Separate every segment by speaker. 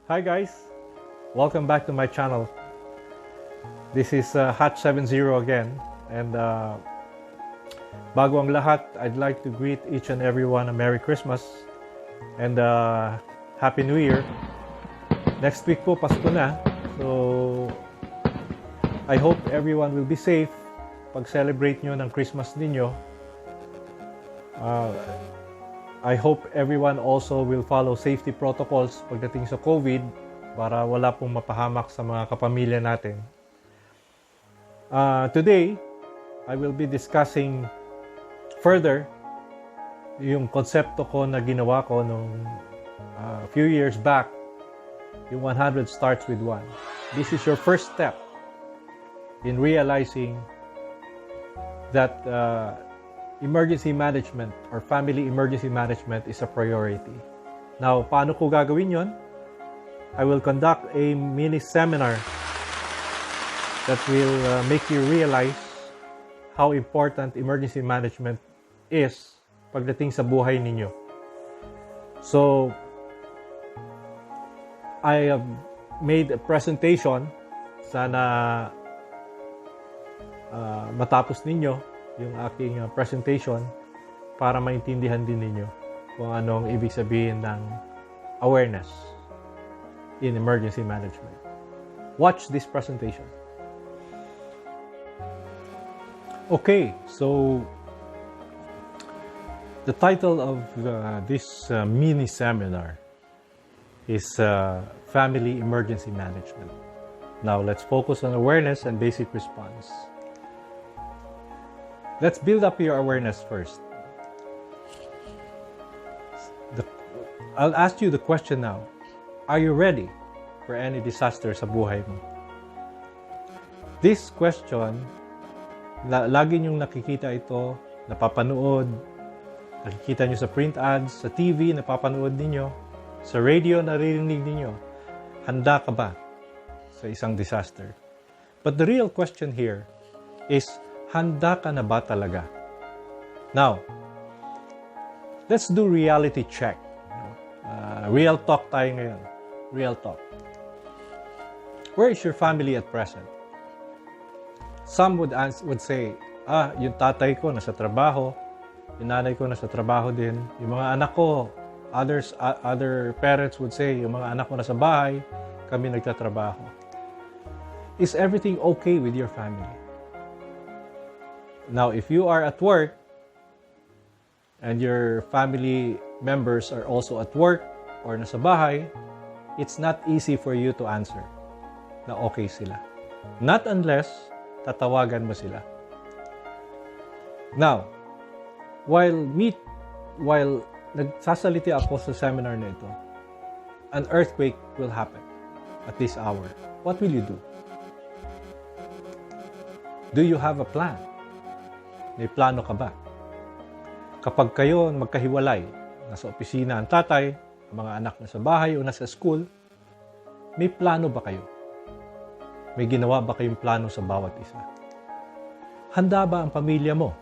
Speaker 1: Hi guys, welcome back to my channel. This is Hatch70 again, and bago ang lahat, I'd like to greet each and everyone a Merry Christmas and Happy New Year. Next week po, Pasko na, so I hope everyone will be safe pag-celebrate nyo ng Christmas ninyo. I hope everyone also will follow safety protocols pagdating sa COVID para wala pong mapahamak sa mga kapamilya natin. Today, I will be discussing further yung konsepto ko na ginawa ko nung few years back, yung 100 starts with 1. This is your first step in realizing that emergency management or family emergency management is a priority. Now, paano ko gagawin yon? I will conduct a mini seminar that will make you realize how important emergency management is pagdating sa buhay ninyo. So, I have made a presentation. Sana matapos ninyo yung aking presentation para maintindihan din ninyo kung ano ang ibig sabihin ng awareness in emergency management. Watch this presentation. Okay, so the title of this mini seminar is Family Emergency Management. Now, let's focus on awareness and basic response. Let's build up your awareness first. I'll ask you the question now. Are you ready for any disaster sa buhay mo? This question, lagi niyong nakikita ito, napapanood, nakikita niyo sa print ads, sa TV, napapanood ninyo, sa radio, naririnig ninyo. Handa ka ba sa isang disaster? But the real question here is, handa ka na ba talaga? Now, let's do reality check. Real talk tayo ngayon. Real talk. Where is your family at present? Some would say, yung tatay ko nasa trabaho, yung nanay ko nasa trabaho din, yung mga anak ko, other parents would say, yung mga anak ko nasa bahay, kami nagtatrabaho. Is everything okay with your family? Now, if you are at work and your family members are also at work or nasa bahay, it's not easy for you to answer na okay sila. Not unless tatawagan mo sila. Now, while nagsasalita ako sa seminar na ito, an earthquake will happen at this hour. What will you do? Do you have a plan? May plano ka ba? Kapag kayo magkahiwalay, nasa opisina ang tatay, ang mga anak nasa bahay o nasa school, may plano ba kayo? May ginawa ba kayong plano sa bawat isa? Handa ba ang pamilya mo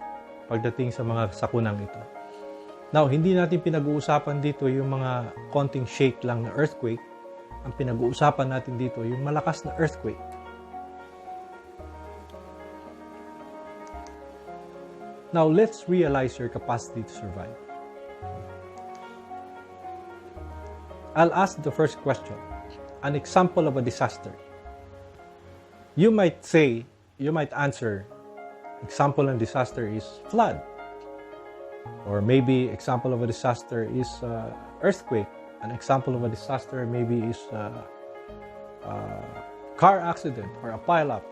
Speaker 1: pagdating sa mga sakunang ito? Now, hindi natin pinag-uusapan dito yung mga konting shake lang na earthquake. Ang pinag-uusapan natin dito yung malakas na earthquake. Now, let's realize your capacity to survive. I'll ask the first question. An example of a disaster. You might answer, example of disaster is flood. Or maybe example of a disaster is earthquake. An example of a disaster maybe is car accident or a pileup.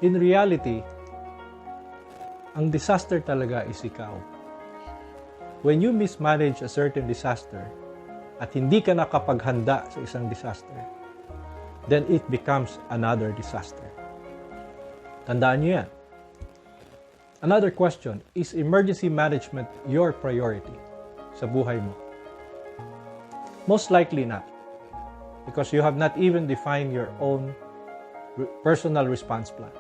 Speaker 1: In reality, ang disaster talaga is ikaw. When you mismanage a certain disaster at hindi ka nakapaghanda sa isang disaster, then it becomes another disaster. Tandaan niyo yan. Another question, is emergency management your priority sa buhay mo? Most likely not. Because you have not even defined your own personal response plan.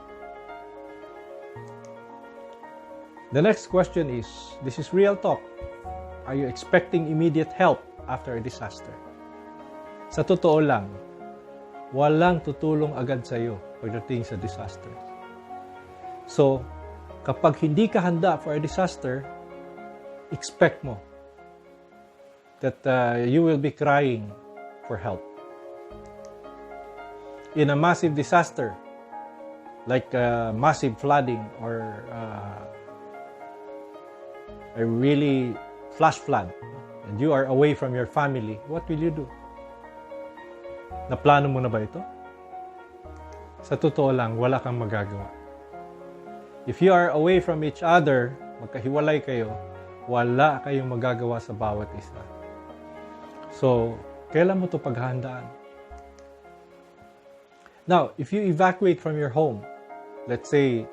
Speaker 1: The next question is, this is real talk. Are you expecting immediate help after a disaster. Sa totoo lang, walang tutulong agad sa iyo pagdating sa disaster. So, kapag hindi ka handa for a disaster, expect mo that you will be crying for help. In a massive disaster, like massive flooding or a really flash flood, and you are away from your family, what will you do? Naplano mo na ba ito? Sa totoo lang, wala kang magagawa. If you are away from each other, magkahiwalay kayo, wala kayong magagawa sa bawat isa. So, kailan mo ito paghahandaan? Now, if you evacuate from your home, let's say,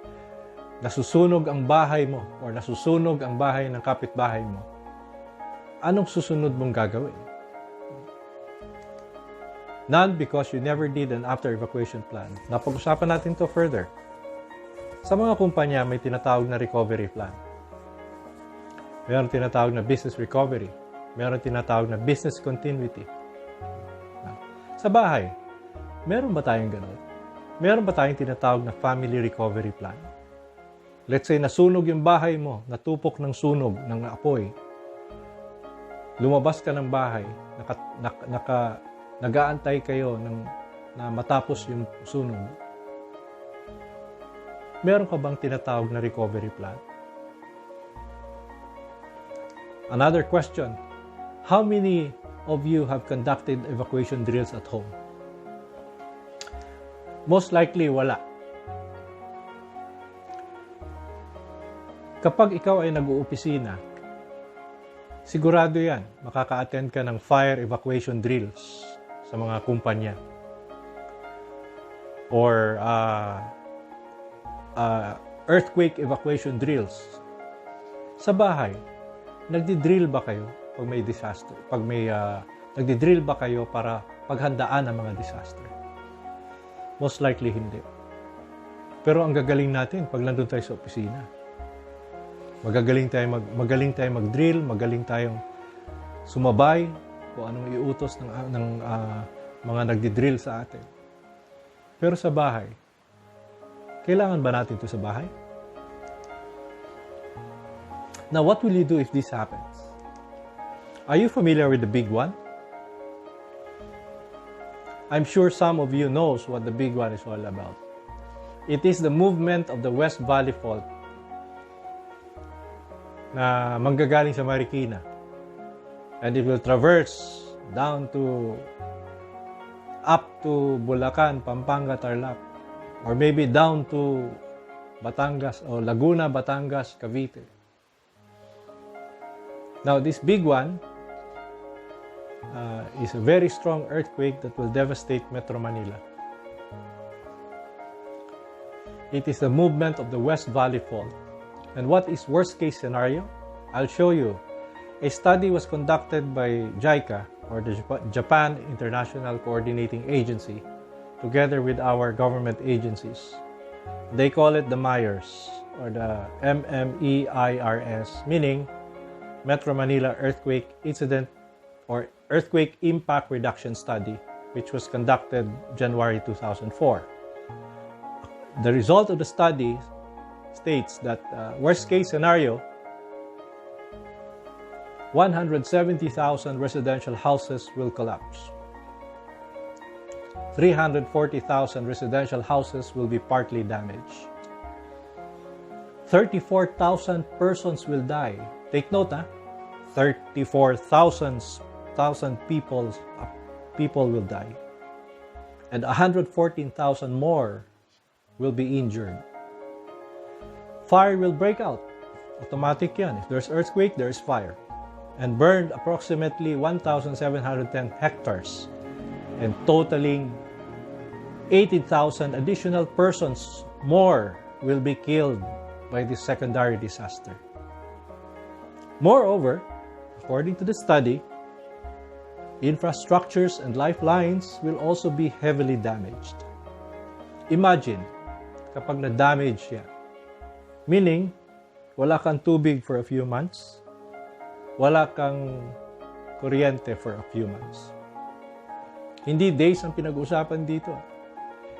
Speaker 1: nasusunog ang bahay mo or nasusunog ang bahay ng kapitbahay mo, anong susunod mong gagawin? None, because you never did an after-evacuation plan. Napag-usapan natin to further. Sa mga kumpanya, may tinatawag na recovery plan. Mayroon tinatawag na business recovery. Mayroon tinatawag na business continuity. Sa bahay, meron ba tayong gano'n? Meron ba tayong tinatawag na family recovery plan? Let's say, nasunog yung bahay mo, natupok ng sunog, ng apoy. Lumabas ka ng bahay, nag-aantay kayo na matapos yung sunog. Meron ka bang tinatawag na recovery plan? Another question, how many of you have conducted evacuation drills at home? Most likely, wala. Kapag ikaw ay nag-uopisina, sigurado yan, makaka-attend ka ng fire evacuation drills sa mga kumpanya. Or earthquake evacuation drills. Sa bahay, nagdi-drill ba kayo pag may disaster? Nagdi-drill ba kayo para paghandaan ang mga disaster? Most likely hindi. Pero ang gagaling natin pag nandun tayo sa opisina. Magaling tayo mag-drill, magaling tayong sumabay kung anong iutos ng mga nagdi-drill sa atin. Pero sa bahay, kailangan ba natin ito sa bahay? Now, what will you do if this happens? Are you familiar with the big one? I'm sure some of you knows what the big one is all about. It is the movement of the West Valley Fault na manggagaling sa Marikina. And it will traverse up to Bulacan, Pampanga, Tarlac. Or maybe down to Batangas or Laguna, Batangas, Cavite. Now, this big one is a very strong earthquake that will devastate Metro Manila. It is the movement of the West Valley Fault. And what is worst case scenario? I'll show you. A study was conducted by JICA, or the Japan International Coordinating Agency, together with our government agencies. They call it the MEIRS, or the MEIRS, meaning Metro Manila Earthquake Incident or Earthquake Impact Reduction Study, which was conducted January 2004. The result of the study states that worst case scenario, 170,000 residential houses will collapse. 340,000 residential houses will be partly damaged. 34,000 persons will die. Take note, 34,000 people will die. And 114,000 more will be injured. Fire will break out. Automatic yan. If there's earthquake, there's fire. And burned approximately 1,710 hectares. And totaling 80,000 additional persons more will be killed by this secondary disaster. Moreover, according to the study, infrastructures and lifelines will also be heavily damaged. Imagine, kapag na-damage yan, meaning, wala kang tubig for a few months, wala kang kuryente for a few months. Hindi days ang pinag-usapan dito.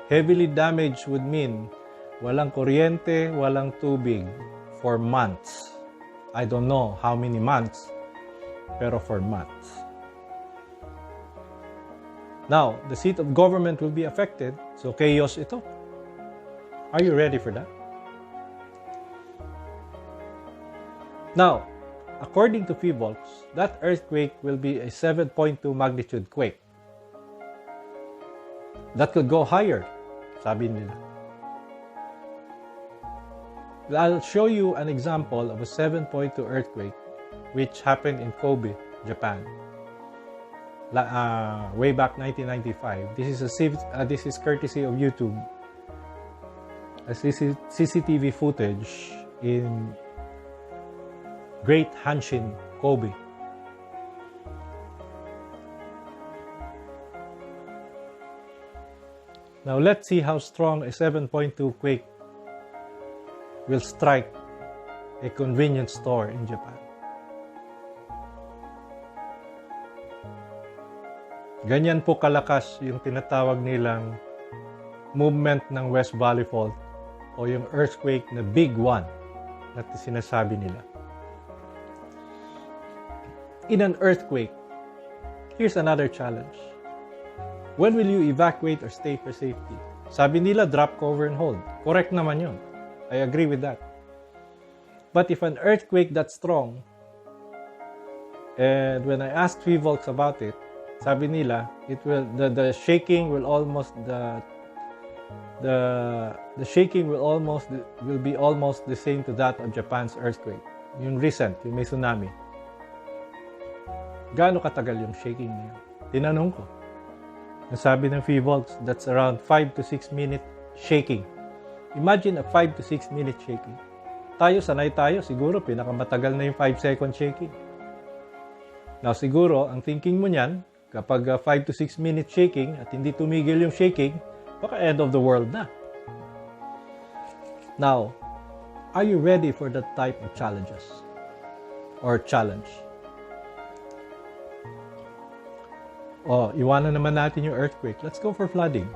Speaker 1: Heavily damaged would mean walang kuryente, walang tubig for months. I don't know how many months, pero for months. Now, the seat of government will be affected, so chaos ito. Are you ready for that? Now, according to Filmix, that earthquake will be a 7.2 magnitude quake. That could go higher, sabi nila. I'll show you an example of a 7.2 earthquake which happened in Kobe, Japan. Way back 1995. This is courtesy of YouTube. A CCTV footage in Great Hanshin, Kobe. Now let's see how strong a 7.2 quake will strike a convenience store in Japan. Ganyan po kalakas yung tinatawag nilang movement ng West Valley Fault o yung earthquake na big one na sinasabi nila. In an earthquake, here's another challenge. When will you evacuate or stay for safety? Sabi nila, drop, cover, and hold. Correct naman yun. I agree with that. But if an earthquake that strong, and when I asked Filmix about it, sabi nila, the shaking will almost will be almost the same to that of Japan's earthquake. Yung recent, yung may tsunami. Gaano katagal yung shaking niya? Tinanong ko. Nasabi ng Filmix, that's around 5 to 6 minute shaking. Imagine a 5 to 6 minute shaking. Sanay tayo, siguro pinakamatagal na yung 5 second shaking. Now siguro, ang thinking mo niyan, kapag 5 to 6 minute shaking at hindi tumigil yung shaking, baka end of the world na. Now, are you ready for that type of challenges? Or challenge? Iwanan naman natin yung earthquake. Let's go for flooding.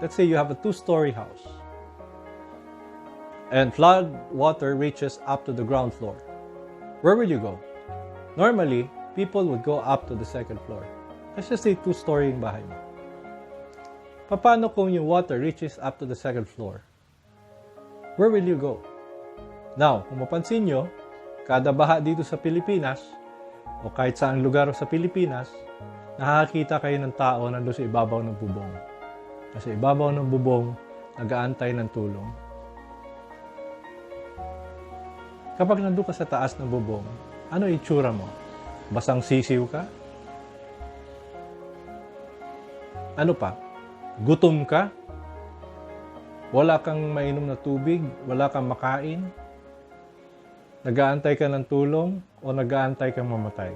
Speaker 1: Let's say you have a 2-story house. And flood water reaches up to the ground floor. Where will you go? Normally, people would go up to the second floor. Let's just say 2-story yung bahay mo. Paano kung yung water reaches up to the second floor? Where will you go? Now, kung mapansin nyo, kada baha dito sa Pilipinas, o kahit saang lugar sa Pilipinas, nakakita kayo ng tao nandun sa ibabaw ng bubong. Kasi ibabaw ng bubong, nag-aantay ng tulong. Kapag nandun ka sa taas ng bubong, ano itsura mo? Basang sisiw ka? Ano pa? Gutom ka? Wala kang mainom na tubig? Wala kang makain? Nag-aantay ka ng tulong o nag-aantay kang mamatay?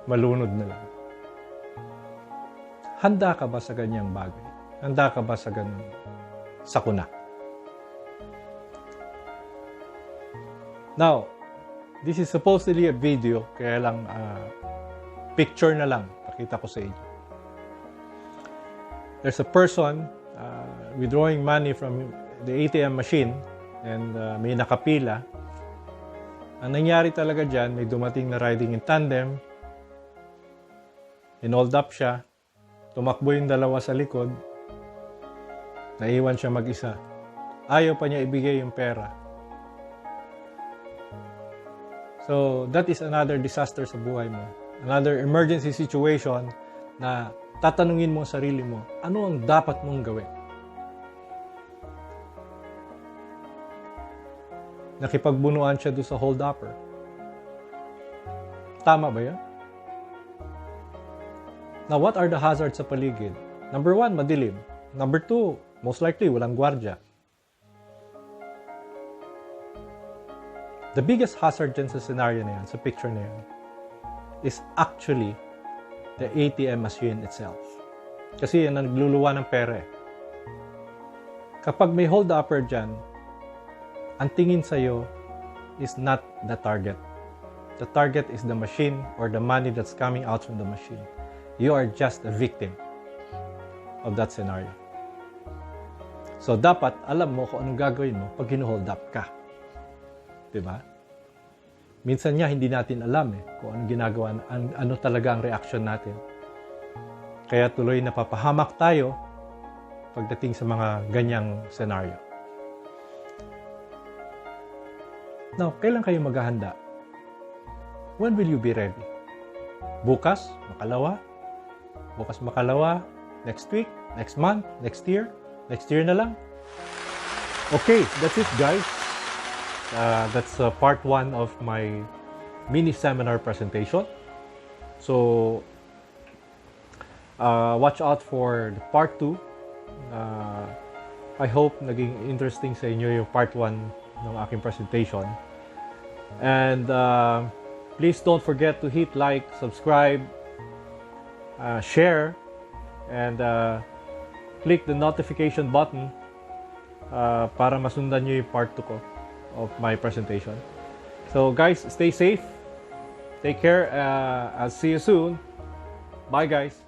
Speaker 1: Malunod na lang. Handa ka ba sa ganyang bagay? Handa ka ba sa ganyang sakuna? Now, this is supposedly a video, kaya lang picture na lang, pakita ko sa inyo. There's a person withdrawing money from the ATM machine and may nakapila. Ang nangyari talaga dyan, may dumating na riding in tandem, inold up siya, tumakbo yung dalawa sa likod, naiwan siya mag-isa. Ayaw pa niya ibigay yung pera. So, that is another disaster sa buhay mo. Another emergency situation na tatanungin mo ang sarili mo, ano ang dapat mong gawin? Nakipagbunuan siya doon sa hold-upper. Tama ba yan? Now, what are the hazards sa paligid? Number 1, madilim. Number 2, most likely, walang gwardya. The biggest hazard dyan sa scenario na yan, sa picture na yan, is actually the ATM machine itself. Kasi yan ang nagluluwa ng pera. Kapag may hold-upper dyan, ang tingin sa'yo is not the target. The target is the machine or the money that's coming out from the machine. You are just a victim of that scenario. So, dapat alam mo kung anong gagawin mo pag hinuhold up ka. Diba? Minsan nga, hindi natin alam kung anong ginagawa, ano talaga ang reaction natin. Kaya tuloy napapahamak tayo pagdating sa mga ganyang scenario. Now, kailan kayo maghahanda? When will you be ready? Bukas? Makalawa? Bukas makalawa? Next week? Next month? Next year? Next year na lang? Okay, that's it guys. That's part 1 of my mini seminar presentation. So, watch out for the part 2. I hope naging interesting sa inyo yung part 1 ng aking presentation. And please don't forget to hit like, subscribe, share, and click the notification button para masundan nyo yung part 2 ko of my presentation. So guys, stay safe, take care, I'll see you soon. Bye guys.